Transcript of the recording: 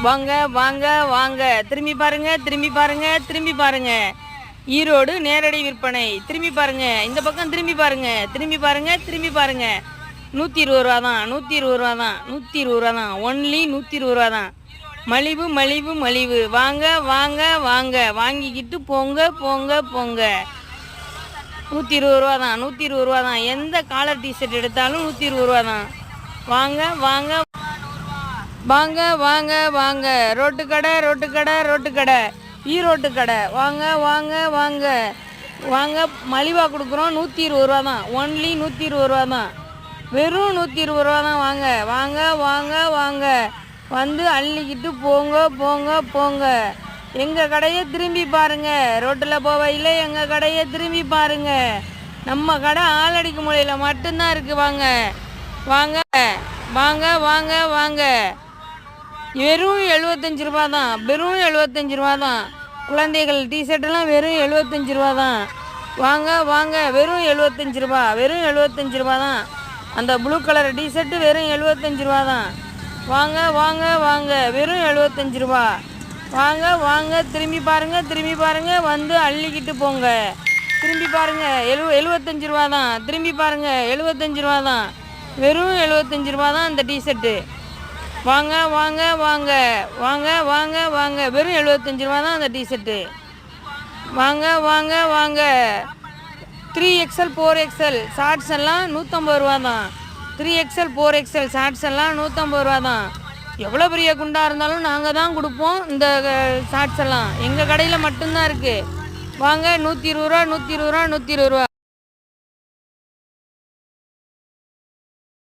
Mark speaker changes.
Speaker 1: வாங்க வாங்க வாங்க, திரும்பி பாருங்க, திரும்பி பாருங்க, திரும்பி பாருங்க. ஈரோடு நேரடி விற்பனை. திரும்பி பாருங்க, இந்த பக்கம் திரும்பி பாருங்க, திரும்பி பாருங்க, திரும்பி பாருங்க. 120 ரூபா தான், 120 ரூபா தான், 120 ரூபா தான், ஒன்லி 120 ரூபா தான். மலிவு மலிவு மலிவு. வாங்க வாங்க வாங்க, வாங்கிக்கிட்டு போங்க போங்க போங்க. 120 ரூபா தான், 120 ரூபா தான். எந்த காலர் டிஷர்ட் எடுத்தாலும் 120 ரூபா தான். வாங்க வாங்க வாங்க வாங்க வாங்க. ரோட்டு கடை, ரோட்டு கடை, ரோட்டு கடை, ஈரோட்டு கடை. வாங்க வாங்க வாங்க வாங்க. மலிவாக கொடுக்குறோம். 120 ரூபா தான், ஒன்லி 120 ரூபா தான். வெறும் 120 ரூபா தான். வாங்க வாங்க வாங்க வாங்க, வந்து அள்ளிக்கிட்டு போங்க போங்க போங்க. எங்கள் கடையை திரும்பி பாருங்கள். ரோட்டில் போவையில் எங்கள் கடையை திரும்பி பாருங்கள். நம்ம கடை ஆலடிக்கு மூலையில் மட்டும்தான் இருக்குது. வாங்க வாங்க வாங்க வாங்க வாங்க. வெறும் 75 ரூபா தான், வெறும் 75 ரூபா தான். குழந்தைகள் டிஷர்ட்டெல்லாம் வெறும் 75 ரூபா தான். வாங்க வாங்க, வெறும் 75 ரூபா, வெறும் 75 ரூபா தான். அந்த ப்ளூ கலர் டிஷர்ட்டு வெறும் 75 ரூபா தான். வாங்க வாங்க வாங்க, வெறும் 75 ரூபா. வாங்க வாங்க, திரும்பி பாருங்கள், திரும்பி பாருங்கள், வந்து அள்ளிக்கிட்டு போங்க. திரும்பி பாருங்கள், 75 ரூபா தான். திரும்பி பாருங்கள், 75 ரூபா தான். வெறும் 75 ரூபா தான் அந்த டிஷர்ட்டு. வாங்க வாங்க வாங்க வாங்க வாங்க வாங்க, வெறும் 75 ரூபா தான் அந்த டிஷர்ட்டு. வாங்க வாங்க வாங்க. 3XL 4XL ஷார்ட்ஸ் எல்லாம் 150 ரூபா தான். 3XL 4XL ஷார்ட்ஸ் எல்லாம் 150 ரூபா தான். எவ்வளோ பெரிய குண்டாக இருந்தாலும் நாங்கள் தான் கொடுப்போம். இந்த ஷார்ட்ஸ் எல்லாம் எங்கள் கடையில் மட்டும்தான் இருக்குது. வாங்க, 120 ரூபா, 120 ரூபா, 120 ரூபா.